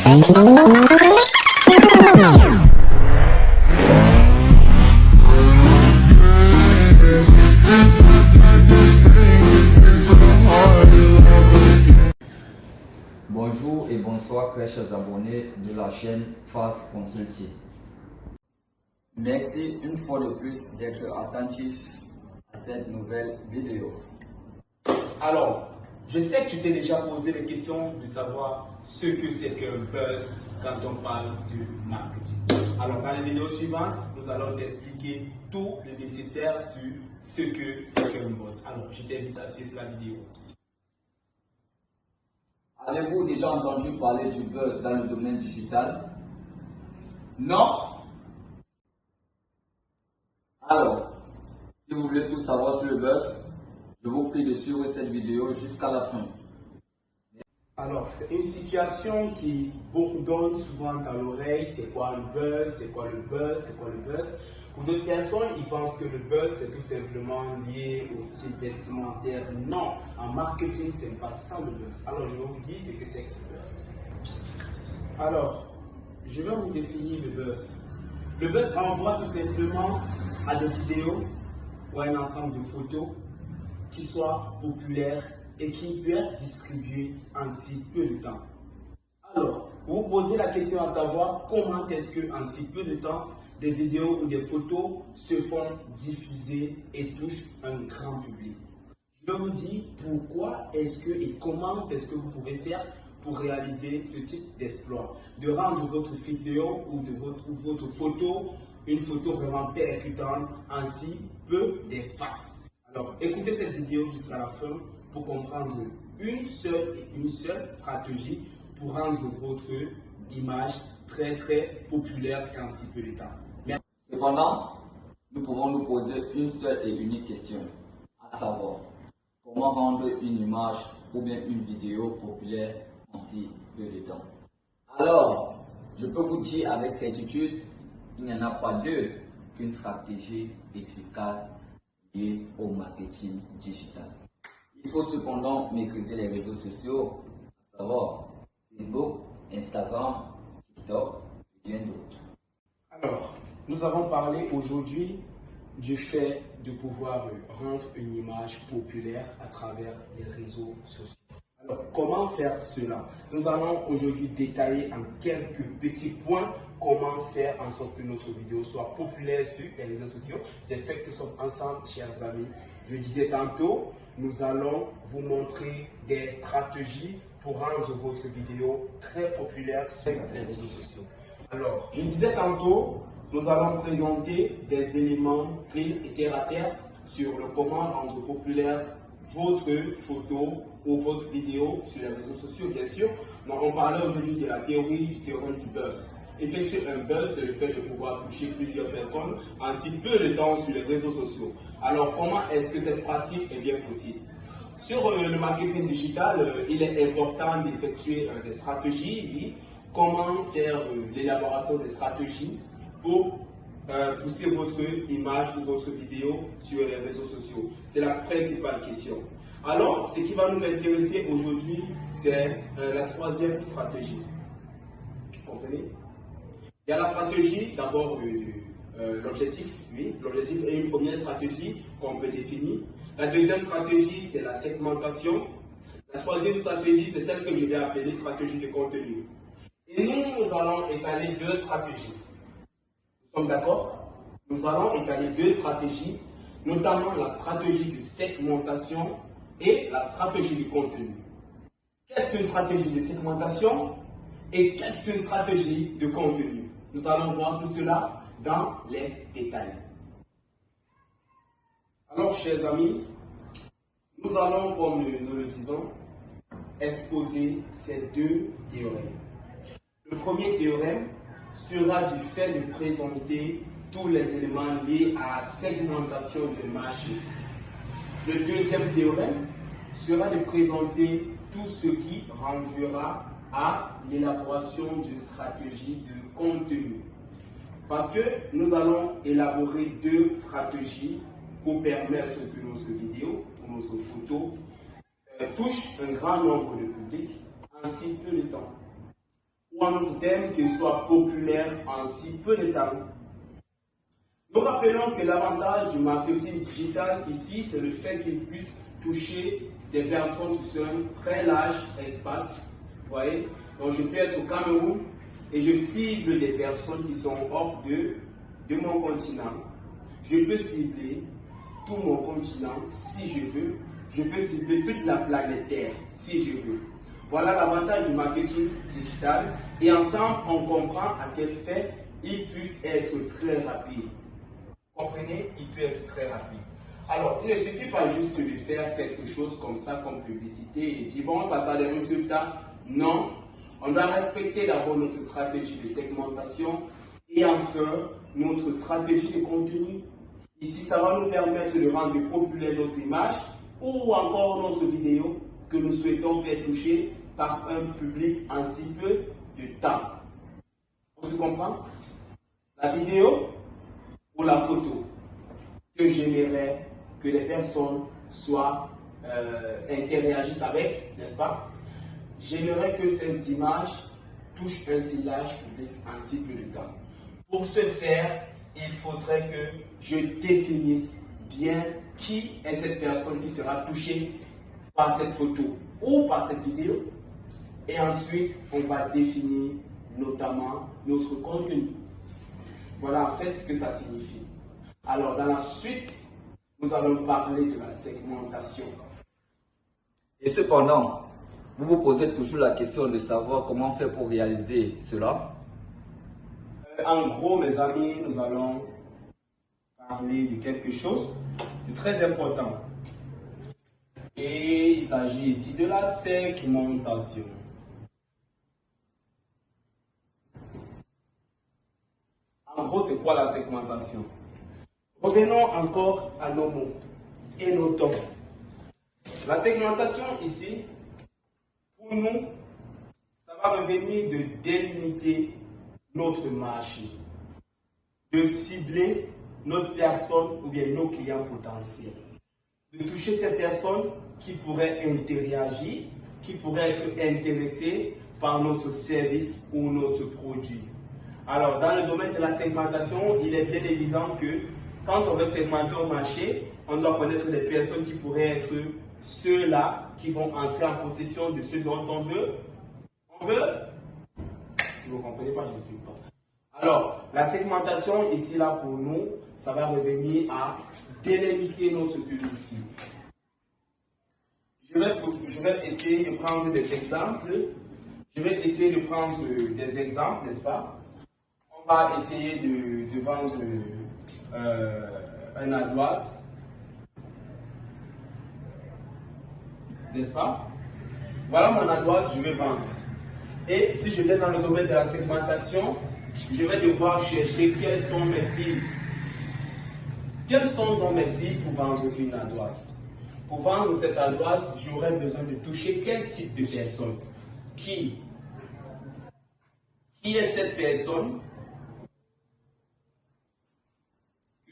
Bonjour et bonsoir très chers abonnés de la chaîne Fast Consulting. Merci une fois de plus d'être attentifs à cette nouvelle vidéo. Alors, je sais que tu t'es déjà posé la question de savoir ce que c'est qu'un buzz quand on parle de marketing. Alors, dans la vidéo suivante, nous allons t'expliquer tout le nécessaire sur ce que c'est qu'un buzz. Alors, je t'invite à suivre la vidéo. Avez-vous déjà entendu parler du buzz dans le domaine digital? Non? Alors, si vous voulez tout savoir sur le buzz, je vous prie de suivre cette vidéo jusqu'à la fin. Alors, c'est une situation qui bourdonne souvent dans l'oreille. C'est quoi le buzz? C'est quoi le buzz? C'est quoi le buzz? Pour d'autres personnes, ils pensent que le buzz, c'est tout simplement lié au style vestimentaire. Non, en marketing, ce n'est pas ça le buzz. Alors, je vais vous dire ce que c'est que le buzz. Alors, je vais vous définir le buzz. Le buzz renvoie tout simplement à des vidéos ou à un ensemble de photos qui soient populaires et qui peut être distribuées en si peu de temps. Alors, vous vous posez la question à savoir comment est-ce qu'en si peu de temps, des vidéos ou des photos se font diffuser et touchent un grand public. Je vais vous dire pourquoi est-ce que et comment est-ce que vous pouvez faire pour réaliser ce type d'exploit. De rendre votre vidéo ou de votre photo une photo vraiment percutante en si peu d'espace. Alors, écoutez cette vidéo jusqu'à la fin pour comprendre une seule stratégie pour rendre votre image très populaire et en si peu de temps. Merci. Cependant, nous pouvons nous poser une seule et unique question, à savoir, comment rendre une image ou bien une vidéo populaire en si peu de temps? Alors, je peux vous dire avec certitude, il n'y en a pas deux qu'une stratégie efficace liée au marketing digital. Il faut cependant maîtriser les réseaux sociaux, à savoir Facebook, Instagram, TikTok et bien d'autres. Alors, nous avons parlé aujourd'hui du fait de pouvoir rendre une image populaire à travers les réseaux sociaux. Alors, comment faire cela? Nous allons aujourd'hui détailler en quelques petits points comment faire en sorte que notre vidéo soit populaire sur les réseaux sociaux. J'espère que nous sommes ensemble, chers amis. Je disais tantôt, nous allons vous montrer des stratégies pour rendre votre vidéo très populaire sur les réseaux sociaux. Alors, je disais tantôt, nous allons présenter des éléments clés et terre à terre sur le comment rendre populaire votre photo ou votre vidéo sur les réseaux sociaux, bien sûr. Donc, on parlait aujourd'hui de la théorie du théorème du buzz. Effectuer un buzz, c'est le fait de pouvoir toucher plusieurs personnes en si peu de temps sur les réseaux sociaux. Alors, comment est-ce que cette pratique est bien possible? Sur le marketing digital, il est important d'effectuer des stratégies, oui. Comment faire l'élaboration des stratégies pour pousser votre image ou votre vidéo sur les réseaux sociaux. C'est la principale question. Alors, ce qui va nous intéresser aujourd'hui, c'est la troisième stratégie. Vous comprenez? Il y a la stratégie, d'abord l'objectif, oui. L'objectif est une première stratégie qu'on peut définir. La deuxième stratégie, c'est la segmentation. La troisième stratégie, c'est celle que je vais appeler stratégie de contenu. Et nous allons étaler deux stratégies. Nous sommes d'accord? Nous allons étaler deux stratégies, notamment la stratégie de segmentation et la stratégie de contenu. Qu'est-ce qu'une stratégie de segmentation et qu'est-ce qu'une stratégie de contenu? Nous allons voir tout cela dans les détails. Alors, chers amis, nous allons, comme nous le disons, exposer ces deux théorèmes. Le premier théorème sera du fait de présenter tous les éléments liés à la segmentation de marché. Le deuxième théorème sera de présenter tout ce qui renverra à l'élaboration d'une stratégie de contenu. Parce que nous allons élaborer deux stratégies pour permettre que nos vidéos ou nos photos touchent un grand nombre de publics en si peu de temps. ou en autre terme, qu'il soit populaire en si peu de temps. Nous rappelons que l'avantage du marketing digital ici, c'est le fait qu'il puisse toucher des personnes sur un très large espace. Vous voyez? Donc je peux être au Cameroun et je cible des personnes qui sont hors de mon continent. Je peux cibler tout mon continent si je veux. Je peux cibler toute la planète Terre si je veux. Voilà l'avantage du marketing digital. Et ensemble, on comprend à quel fait il puisse être très rapide. Comprenez? Il peut être très rapide. Alors, il ne suffit pas juste de faire quelque chose comme ça, comme publicité, et dire bon, ça a des résultats. Non. On doit respecter d'abord notre stratégie de segmentation et enfin notre stratégie de contenu. Ici, ça va nous permettre de rendre populaire notre image ou encore notre vidéo que nous souhaitons faire toucher par un public en si peu de temps. On se comprend? La vidéo ou la photo que j'aimerais que les personnes interagissent avec, n'est-ce pas? J'aimerais que ces images touchent un si large public en si peu de temps. Pour ce faire, il faudrait que je définisse bien qui est cette personne qui sera touchée par cette photo ou par cette vidéo. Et ensuite, on va définir notamment notre contenu. Voilà en fait ce que ça signifie. Alors, dans la suite, nous allons parler de la segmentation. Et cependant, vous vous posez toujours la question de savoir comment faire pour réaliser cela. En gros, mes amis, nous allons parler de quelque chose de très important. Et il s'agit ici de la segmentation. En gros, c'est quoi la segmentation? Revenons encore à nos mots et nos temps. La segmentation ici, pour nous, ça va revenir de délimiter notre marché, de cibler notre personne ou bien nos clients potentiels, de toucher ces personnes qui pourraient interagir, qui pourraient être intéressées par notre service ou notre produit. Alors, dans le domaine de la segmentation, il est bien évident que quand on veut segmenter un marché, on doit connaître les personnes qui pourraient être ceux-là qui vont entrer en possession de ce dont on veut. Si vous ne comprenez pas, je n'explique pas. Alors, la segmentation, ici, là, pour nous, ça va revenir à délimiter notre public cible. Je vais essayer de prendre des exemples. Je vais essayer de prendre des exemples, n'est-ce pas? On va essayer de vendre un AdWords, n'est-ce pas? Voilà mon AdWords, je vais vendre. Et si je vais dans le domaine de la segmentation, je vais devoir chercher quels sont mes cibles. Quels sont donc mes cibles pour vendre une AdWords? Pour vendre cette AdWords, j'aurais besoin de toucher quel type de personne? Qui est cette personne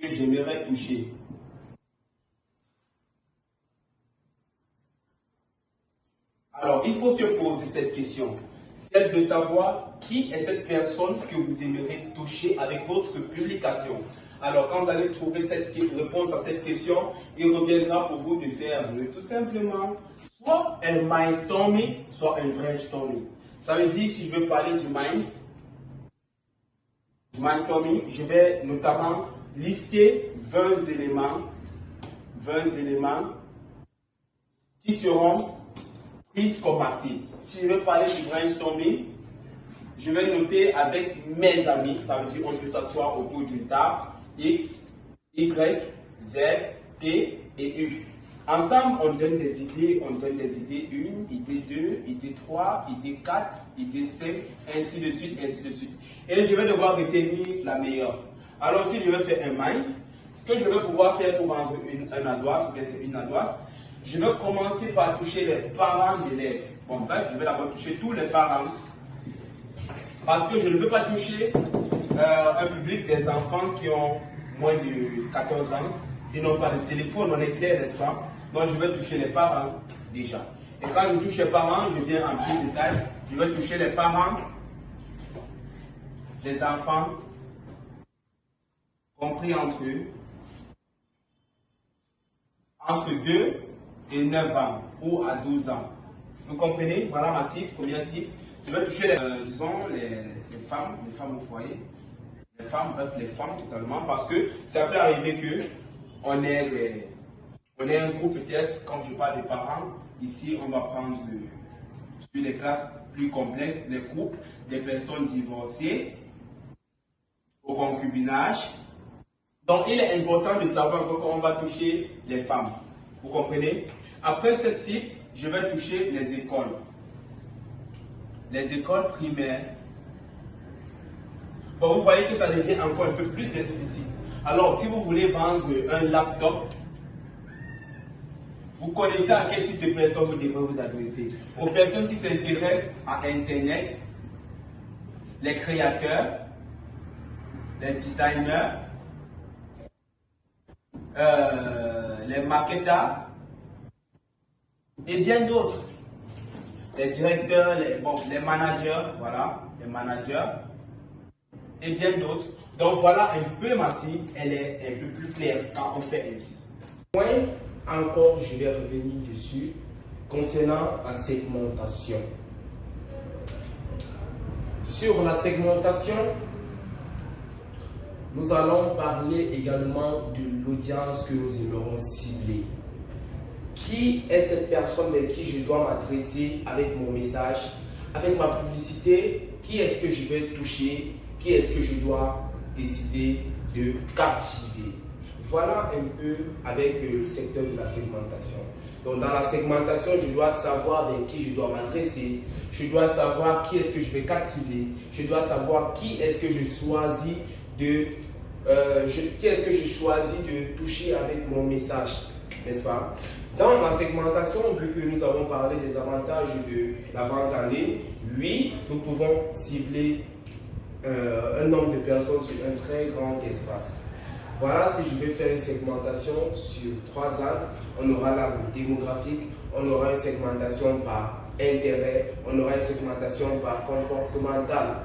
que j'aimerais toucher? Alors, il faut se poser cette question, celle de savoir qui est cette personne que vous aimeriez toucher avec votre publication. Alors, quand vous allez trouver cette réponse à cette question, il reviendra pour vous de faire tout simplement soit un mindstorming, soit un brainstorming. Ça veut dire, si je veux parler du mindstorming, je vais notamment lister 20 éléments qui seront pris comme massifs. Si je veux parler du brainstorming, je vais noter avec mes amis, ça veut dire on peut s'asseoir autour d'une table, X, Y, Z, T et U. Ensemble, on donne des idées, 1, idée 2, idée 3, idée 4, idée 5, ainsi de suite, ainsi de suite. Et je vais devoir retenir la meilleure. Alors si je vais faire un mind, ce que je vais pouvoir faire pour vendre un AdWords, ou bien c'est une AdWords, je vais commencer par toucher les parents d'élèves. Bon, bref, je vais d'abord toucher tous les parents. Parce que je ne peux pas toucher un public des enfants qui ont moins de 14 ans. Ils n'ont pas de téléphone, on est clair, n'est-ce pas? Donc je vais toucher les parents déjà. Et quand je touche les parents, je viens en plus détail. Je vais toucher les parents les enfants compris entre 2 et 9 ans ou à 12 ans. Vous comprenez? Voilà ma cible, première cible. Je vais toucher les femmes au foyer. Les femmes, bref, les femmes totalement, parce que ça peut arriver que on ait un groupe, peut-être, quand je parle des parents, ici on va prendre sur les classes plus complexes, les groupes des personnes divorcées, au concubinage. Donc il est important de savoir qu'on va toucher les femmes. Vous comprenez? Après cette cible, je vais toucher les écoles. Les écoles primaires. Bon, vous voyez que ça devient encore un peu plus explicite. Alors, si vous voulez vendre un laptop, vous connaissez à quel type de personnes vous devrez vous adresser. Aux personnes qui s'intéressent à Internet, les créateurs, les designers, les marketeurs et bien d'autres. Les directeurs, les managers, voilà, les managers et bien d'autres. Donc voilà un peu ma cible, elle est un peu plus claire quand on fait ainsi. Point encore, je vais revenir dessus concernant la segmentation. Sur la segmentation, nous allons parler également de l'audience que nous aimerons cibler. Qui est cette personne vers qui je dois m'adresser avec mon message, avec ma publicité? Qui est-ce que je vais toucher? Qui est-ce que je dois décider de captiver? Voilà un peu avec le secteur de la segmentation. Donc dans la segmentation, je dois savoir vers qui je dois m'adresser. Je dois savoir qui est-ce que je vais captiver. Je dois savoir qui est-ce que je choisis de toucher avec mon message, n'est-ce pas? Dans la segmentation, vu que nous avons parlé des avantages de la vente en ligne, oui, nous pouvons cibler un nombre de personnes sur un très grand espace. Voilà, si je vais faire une segmentation sur 3 axes, on aura l'arbre démographique, on aura une segmentation par intérêt, on aura une segmentation par comportemental.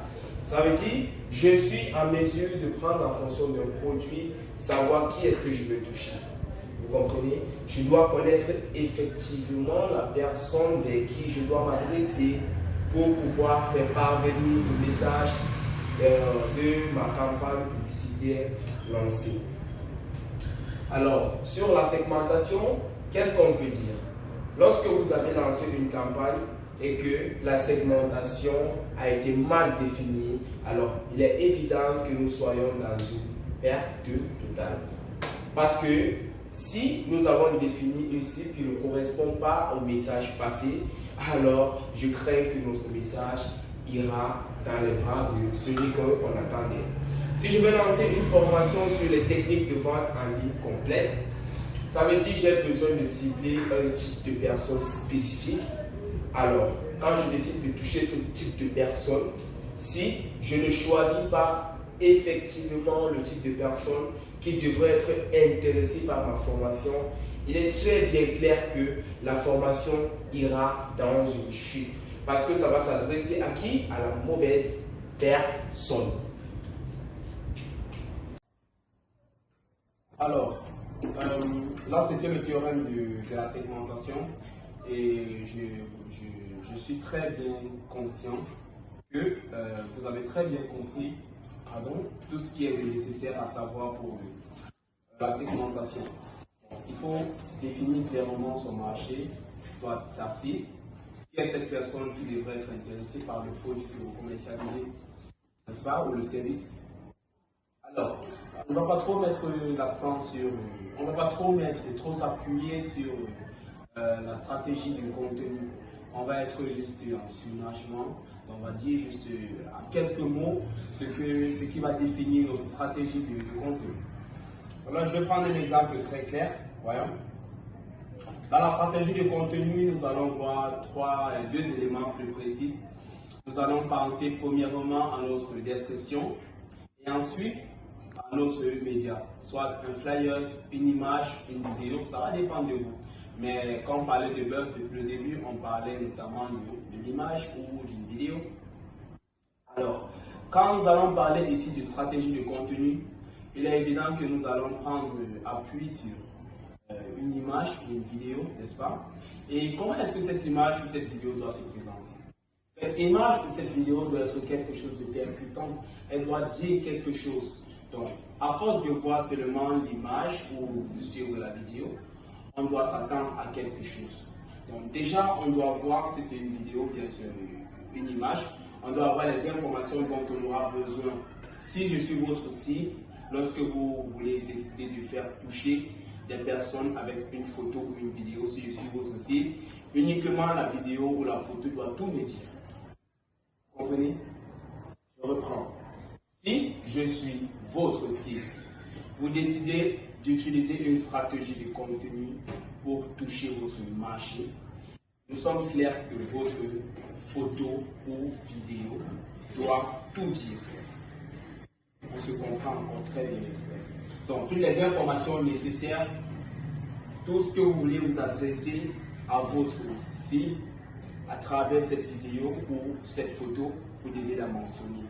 Ça veut dire, je suis en mesure de prendre en fonction d'un produit, savoir qui est-ce que je veux toucher. Vous comprenez? Je dois connaître effectivement la personne vers qui je dois m'adresser pour pouvoir faire parvenir le message de ma campagne publicitaire lancée. Alors, sur la segmentation, qu'est-ce qu'on peut dire? Lorsque vous avez lancé une campagne et que la segmentation a été mal définie, alors il est évident que nous soyons dans une perte totale. Parce que si nous avons défini une cible qui ne correspond pas au message passé, alors je crains que notre message ira dans les bras de celui qu'on attendait. Si je veux lancer une formation sur les techniques de vente en ligne complète, ça veut dire que j'ai besoin de cibler un type de personne spécifique. Alors, quand je décide de toucher ce type de personne, si je ne choisis pas effectivement le type de personne qui devrait être intéressé par ma formation, il est très bien clair que la formation ira dans une chute. Parce que ça va s'adresser à qui? À la mauvaise personne. Alors, là c'était le théorème de la segmentation et je suis très bien conscient que vous avez très bien compris tout ce qui est nécessaire à savoir pour la segmentation. Il faut définir clairement son marché, soit sa cible. Qui est cette personne qui devrait être intéressée par le produit que vous commercialisez, n'est-ce pas, ou le service? Alors, on ne va pas trop mettre l'accent sur, on ne va pas trop s'appuyer sur la stratégie du contenu. On va être juste en soulagement, on va dire juste en quelques mots ce qui va définir notre stratégie de contenu. Alors, je vais prendre un exemple très clair, voyons. Dans la stratégie de contenu, nous allons voir deux éléments plus précis. Nous allons penser premièrement à notre description et ensuite à notre média, soit un flyer, une image, une vidéo, ça va dépendre de vous. Mais quand on parlait de buzz depuis le début, on parlait notamment de l'image ou d'une vidéo. Alors, quand nous allons parler ici de stratégie de contenu, il est évident que nous allons prendre appui sur une image ou une vidéo, n'est-ce pas? Et comment est-ce que cette image ou cette vidéo doit se présenter? Cette image ou cette vidéo doit être quelque chose de percutant, elle doit dire quelque chose. Donc, à force de voir seulement l'image ou de suivre la vidéo, on doit s'attendre à quelque chose. Donc, déjà, on doit voir si c'est une vidéo, bien sûr, une image. On doit avoir les informations dont on aura besoin. Si je suis votre cible, lorsque vous voulez décider de faire toucher des personnes avec une photo ou une vidéo, si je suis votre cible, uniquement la vidéo ou la photo doit tout me dire. Vous comprenez? Je reprends. Si je suis votre cible, vous décidez d'utiliser une stratégie de contenu pour toucher votre marché, nous sommes clairs que votre photo ou vidéo doit tout dire. On se comprend encore très bien, j'espère. Donc, toutes les informations nécessaires, tout ce que vous voulez vous adresser à votre cible à travers cette vidéo ou cette photo, vous devez la mentionner.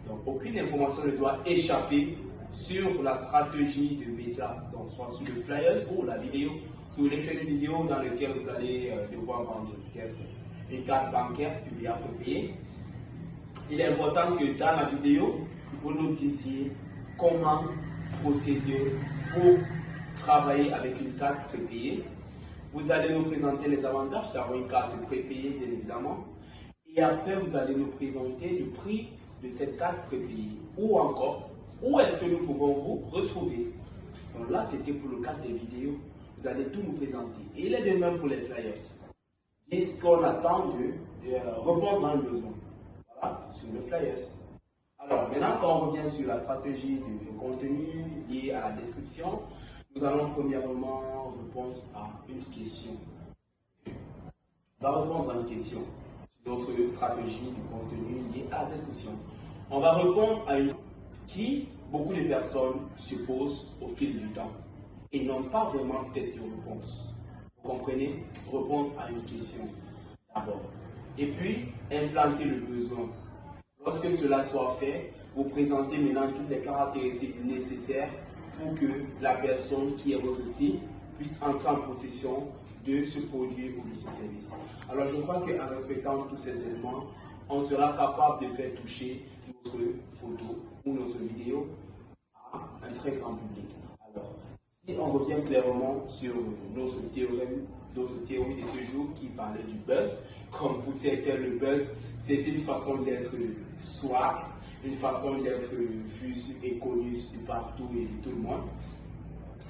Donc, aucune information ne doit échapper sur la stratégie de médias, donc soit sur le flyers ou la vidéo. Si vous voulez faire une vidéo dans laquelle vous allez devoir vendre une carte bancaire publiée à payer, il est important que dans la vidéo, vous nous disiez comment procéder pour travailler avec une carte prépayée. Vous allez nous présenter les avantages d'avoir une carte prépayée, bien évidemment. Et après, vous allez nous présenter le prix de cette carte prépayée. Ou encore, où est-ce que nous pouvons vous retrouver? Donc là, c'était pour le cadre des vidéos. Vous allez tout nous présenter. Et il est de même pour les flyers. Et ce qu'on attend de réponse dans le besoin. Voilà, sur le flyers. Alors, maintenant, quand on revient sur la stratégie de contenu liée à la description, nous allons premièrement répondre à une question. On va répondre à une question sur notre stratégie de contenu liée à la description. On va répondre à une qui beaucoup de personnes se posent au fil du temps et n'ont pas vraiment peut-être de réponse. Vous comprenez? Répondre à une question d'abord. Et puis, implanter le besoin. Lorsque cela soit fait, vous présentez maintenant toutes les caractéristiques nécessaires pour que la personne qui est votre cible puisse entrer en possession de ce produit ou de ce service. Alors, je crois qu'en respectant tous ces éléments, on sera capable de faire toucher notre photo ou notre vidéo à un très grand public. Alors, si on revient clairement sur notre théorie de ce jour qui parlait du buzz, comme pour certains, le buzz, c'est une façon d'être swag, une façon d'être vu et connu de partout et de tout le monde.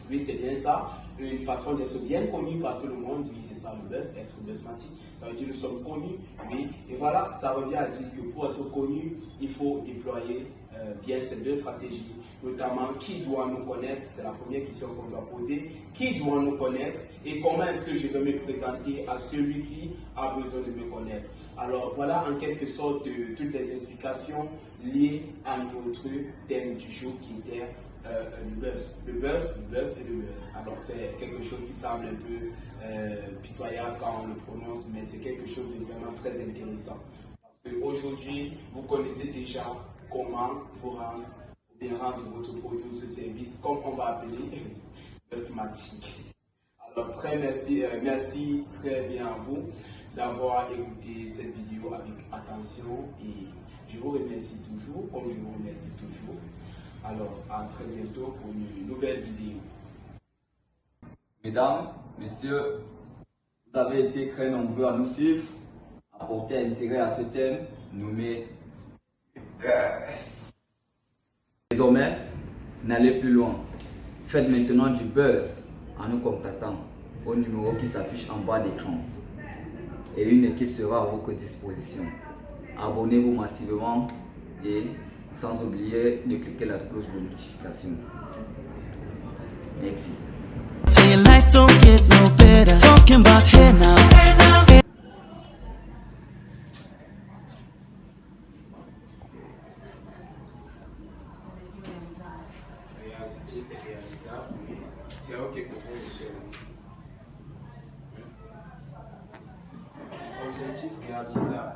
Oui, c'est bien ça. Une façon d'être bien connu par tout le monde, oui, c'est ça le buzz, être buzzmatique. Ça veut dire que nous sommes connus, oui. Et voilà, ça revient à dire que pour être connu, il faut déployer bien ces deux stratégies. Notamment, qui doit nous connaître? C'est la première question qu'on doit poser. Qui doit nous connaître? Et comment est-ce que je dois me présenter à celui qui a besoin de me connaître? Alors, voilà en quelque sorte toutes les explications liées à notre thème du jour qui était le buzz. Le buzz et le buzz. Alors, c'est quelque chose qui semble un peu pitoyable quand on le prononce, mais c'est quelque chose de vraiment très intéressant. Parce qu'aujourd'hui, vous connaissez déjà comment vous rendre votre produit ou ce service, comme on va appeler buzzmatique. Alors, très merci très bien à vous d'avoir écouté cette vidéo avec attention et je vous remercie toujours, comme je vous remercie toujours. Alors, à très bientôt pour une nouvelle vidéo. Mesdames, messieurs, vous avez été très nombreux à nous suivre, à porter intérêt à ce thème nommé buzz. Désormais, n'allez plus loin. Faites maintenant du buzz en nous contactant au numéro qui s'affiche en bas d'écran. Et une équipe sera à votre disposition. Abonnez-vous massivement et sans oublier de cliquer la cloche de notification. Merci. Réalistique, réalisable, mais c'est ok pour vous de service. Objectif réalisable.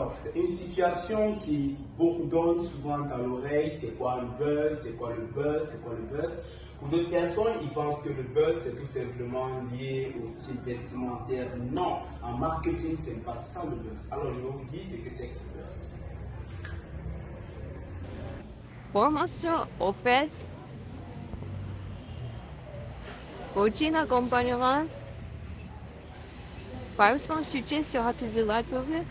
Alors, c'est une situation qui bourdonne souvent dans l'oreille. C'est quoi le buzz? C'est quoi le buzz? C'est quoi le buzz? Pour d'autres personnes, ils pensent que le buzz, c'est tout simplement lié au style vestimentaire. Non, en marketing, ce n'est pas ça le buzz. Alors, je vais vous dire ce que c'est que le buzz. Formation offerte coaching accompagnement parfois soutien sur la public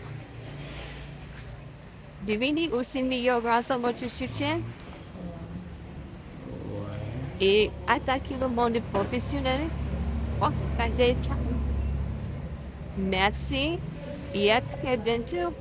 devenir aussi meilleur grâce à votre soutien et attaquer le monde professionnel. Merci et à très bientôt.